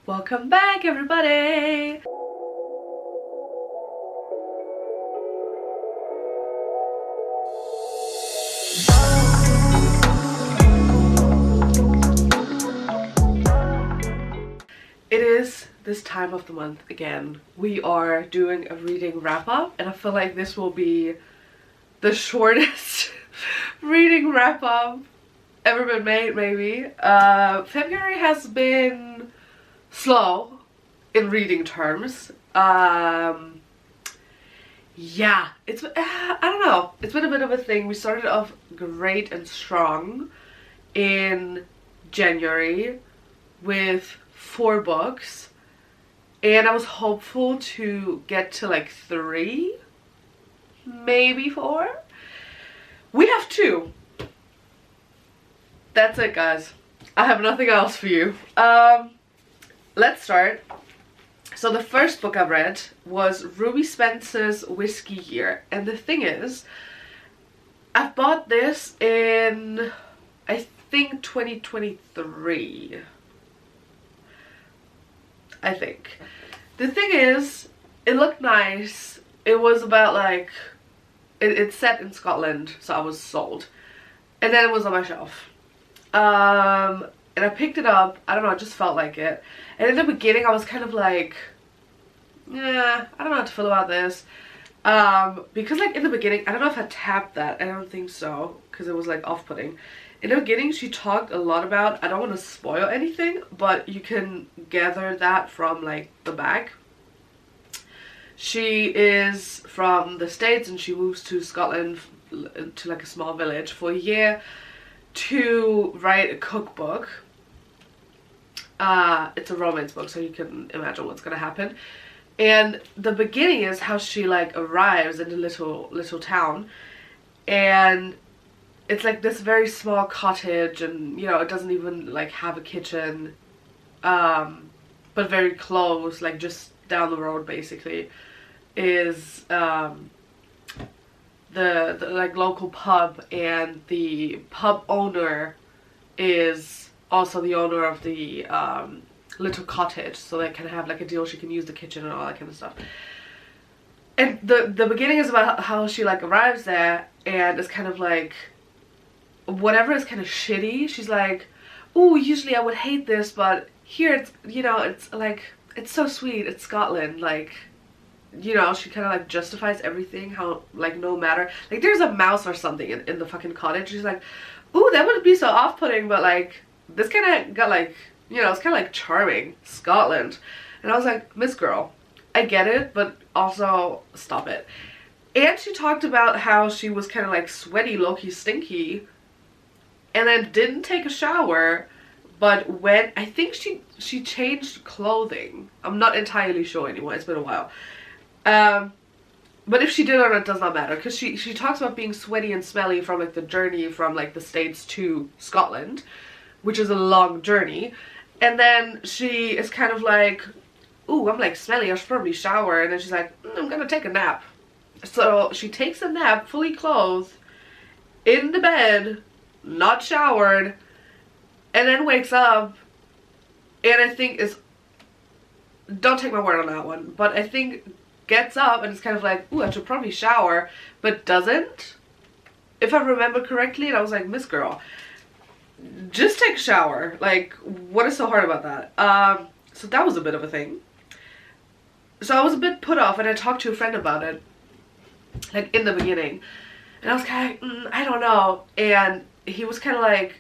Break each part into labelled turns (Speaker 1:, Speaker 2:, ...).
Speaker 1: Welcome back, everybody! It is this time of the month again. We are doing a reading wrap up, and I feel like this will be the shortest reading wrap up ever been made, maybe. February has been slow in reading terms. Yeah, I don't know. It's been a bit of a thing. We started off great and strong in January with 4 books, and I was hopeful to get to like 3, maybe 4. We have 2. That's it, guys. I have nothing else for you. Let's start. So the first book I read was Ruby Spencer's Whiskey Year, and the thing is, I've bought this in, I think, 2023. I think. The thing is, it looked nice. It was about like, it's set in Scotland, so I was sold. And then it was on my shelf. And I picked it up. I don't know, I just felt like it. And in the beginning I was kind of like, yeah, I don't know how to feel about this. Because like in the beginning, I don't know if I tapped that. I don't think so, because it was like off-putting. In the beginning she talked a lot about, I don't want to spoil anything, but you can gather that from like the back. She is from the States and she moves to Scotland, to like a small village for a year to write a cookbook. It's a romance book, so you can imagine what's gonna happen. And the beginning is how she like arrives in a little town, and it's like this very small cottage, and you know, it doesn't even like have a kitchen, but very close, like just down the road basically is the like local pub, and the pub owner is also the owner of the little cottage, so they can have like a deal, she can use the kitchen and all that kind of stuff. And the beginning is about how she like arrives there, and it's kind of like whatever is kind of shitty. She's like, oh, usually I would hate this, but here it's, you know, it's like, it's so sweet, it's Scotland, like, you know, she kind of like justifies everything, how like no matter, like there's a mouse or something in the fucking cottage. She's like, ooh, that wouldn't be so off-putting, but like this kind of got like, you know, it's kind of like charming, Scotland. And I was like, Miss Girl, I get it, but also stop it. And she talked about how she was kind of like sweaty, low-key stinky, and then didn't take a shower, but when, I think she changed clothing. I'm not entirely sure anymore, it's been a while. But if she did or not, it does not matter, because she talks about being sweaty and smelly from like the journey from like the States to Scotland, which is a long journey. And then she is kind of like, ooh, I'm like smelly, I should probably shower. And then she's like, I'm gonna take a nap. So she takes a nap, fully clothed, in the bed, not showered, and then wakes up, and I think is, don't take my word on that one, but I think gets up and is kind of like, ooh, I should probably shower, but doesn't, if I remember correctly. And I was like, Miss Girl, just take a shower, like what is so hard about that? So that was a bit of a thing. So I was a bit put off, and I talked to a friend about it like in the beginning, and I was kind of like, I don't know, and he was kind of like,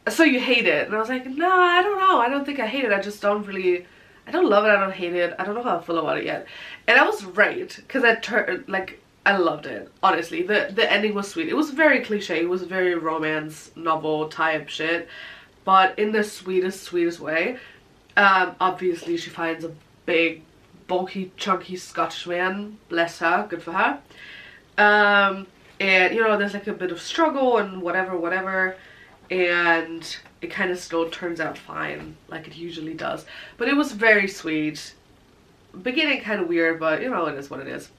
Speaker 1: so you hate it? And I was like, no, I don't know, I don't think I hate it, I just don't really, I don't love it, I don't hate it, I don't know how I feel about it yet. And I was right, because I loved it, honestly. The ending was sweet. It was very cliche, it was very romance novel type shit, but in the sweetest way. Obviously she finds a big, bulky, chunky Scottish man, bless her, good for her. And you know, there's like a bit of struggle and whatever, and it kind of still turns out fine, like it usually does. But it was very sweet. Beginning kind of weird, but you know, it is what it is.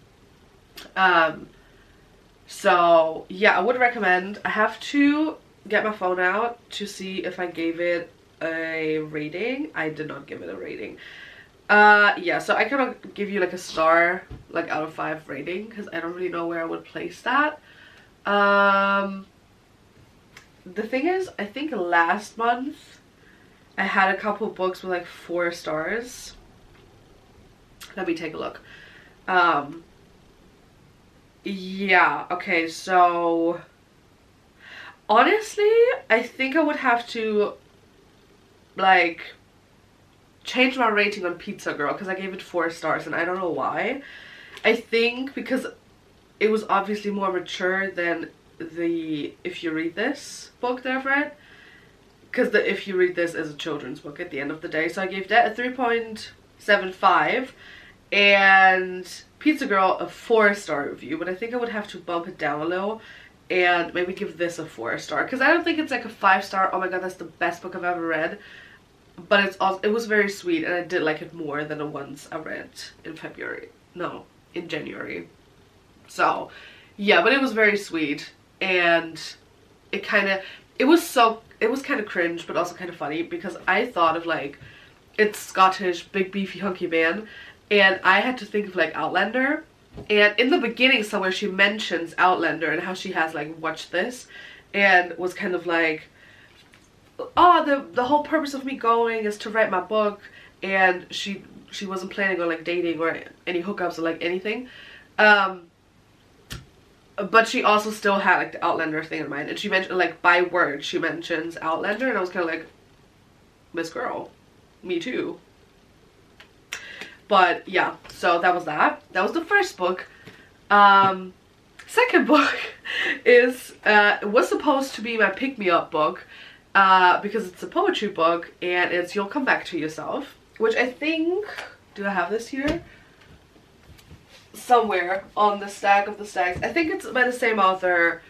Speaker 1: So yeah, I would recommend. I have to get my phone out to see if I gave it a rating. I did not give it a rating. Yeah, so I cannot give you like a star, like out of 5 rating, because I don't really know where I would place that. The thing is, I think last month I had a couple books with like 4 stars. Let me take a look. Yeah, okay, so honestly, I think I would have to like change my rating on Pizza Girl, because I gave it 4 stars and I don't know why. I think because it was obviously more mature than the If You Read This book that I've read, because the If You Read This is a children's book at the end of the day. So I gave that a 3.75 and Pizza Girl a 4-star review, but I think I would have to bump it down a little and maybe give this a 4-star, because I don't think it's like a 5-star, oh my god that's the best book I've ever read, but it's also, it was very sweet and I did like it more than the ones I read in January. So yeah, but it was very sweet, and it was kind of cringe but also kind of funny, because I thought of like, it's Scottish, big beefy hunky man, and I had to think of like Outlander. And in the beginning somewhere she mentions Outlander and how she has like watched this and was kind of like, oh, the whole purpose of me going is to write my book, and she wasn't planning on like dating or any hookups or like anything. But she also still had like the Outlander thing in mind, and she mentioned like by word she mentions Outlander, and I was kind of like, Miss Girl, me too. But yeah, so that was that. That was the first book. Second book is was supposed to be my pick-me-up book, because it's a poetry book, and it's You'll Come Back to Yourself, which I think, do I have this here? Somewhere on the stack of the stacks. I think it's by the same author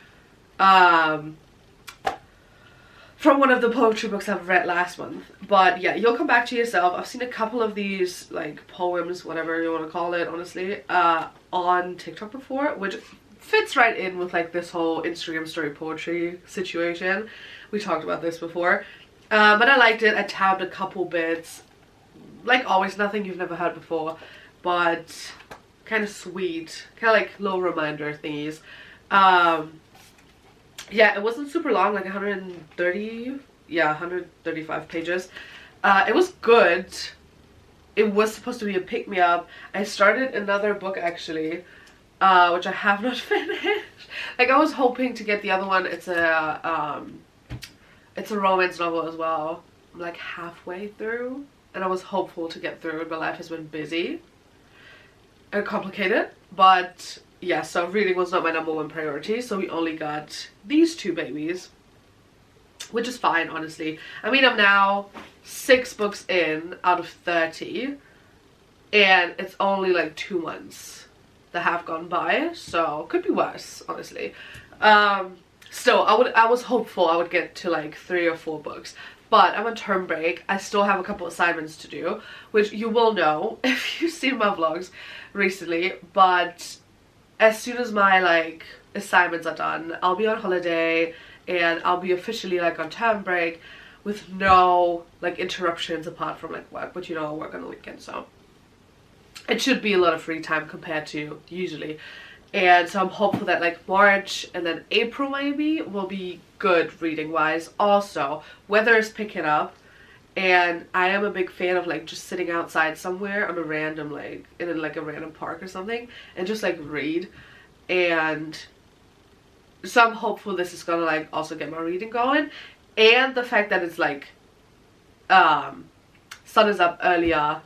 Speaker 1: from one of the poetry books I've read last month. But yeah, You'll Come Back to Yourself. I've seen a couple of these like poems, whatever you want to call it, honestly, on TikTok before, which fits right in with like this whole Instagram story poetry situation. We talked about this before, but I liked it. I tabbed a couple bits, like always, nothing you've never heard before, but kind of sweet, kind of like little reminder thingies. Yeah, it wasn't super long, like 135 pages. It was good. It was supposed to be a pick-me-up. I started another book actually, which I have not finished. Like I was hoping to get the other one. It's a romance novel as well. I'm like halfway through, and I was hopeful to get through it, but life has been busy and complicated. But yeah, so reading was not my #1 priority, so we only got these 2 babies, which is fine, honestly. I mean, I'm now 6 books in out of 30, and it's only like 2 months that have gone by, so could be worse, honestly. Still, I was hopeful I would get to like 3 or 4 books, but I'm on term break. I still have a couple assignments to do, which you will know if you've seen my vlogs recently, but as soon as my like assignments are done, I'll be on holiday and I'll be officially like on term break with no like interruptions apart from like work, but you know, I work on the weekend, so it should be a lot of free time compared to usually. And so I'm hopeful that like March and then April maybe will be good reading wise. Also, weather is picking up, and I am a big fan of like just sitting outside somewhere on a random like in like a random park or something and just like read. And so I'm hopeful this is gonna like also get my reading going, and the fact that it's like sun is up earlier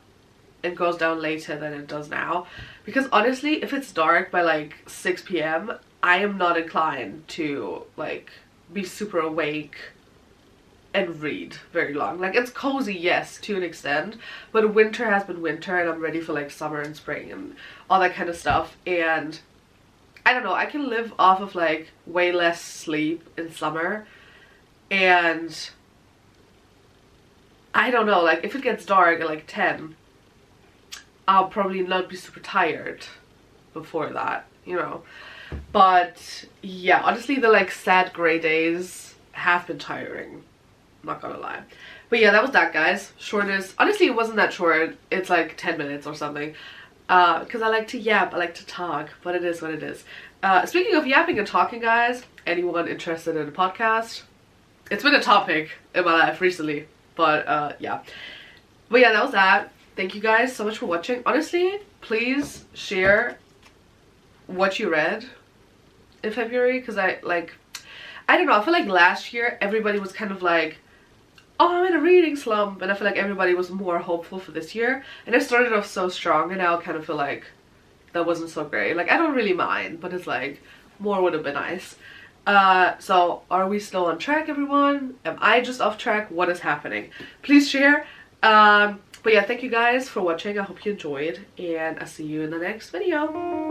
Speaker 1: and goes down later than it does now, because honestly if it's dark by like 6 p.m. I am not inclined to like be super awake and read very long. Like it's cozy, yes, to an extent, but winter has been winter and I'm ready for like summer and spring and all that kind of stuff. And I don't know, I can live off of like way less sleep in summer, and I don't know, like if it gets dark at like 10, I'll probably not be super tired before that, you know. But yeah, honestly the like sad gray days have been tiring, not gonna lie. But yeah, that was that, guys. Shortest. Honestly, it wasn't that short. It's like 10 minutes or something. Because I like to yap, I like to talk, but it is what it is. Speaking of yapping and talking, guys, anyone interested in a podcast? It's been a topic in my life recently, but yeah. But yeah, that was that. Thank you guys so much for watching. Honestly, please share what you read in February, because I don't know, I feel like last year everybody was kind of like, oh, I'm in a reading slump, and I feel like everybody was more hopeful for this year, and it started off so strong, and now I kind of feel like that wasn't so great. Like, I don't really mind, but it's like, more would have been nice. So are we still on track, everyone? Am I just off track? What is happening? Please share. But yeah, thank you guys for watching. I hope you enjoyed, and I'll see you in the next video.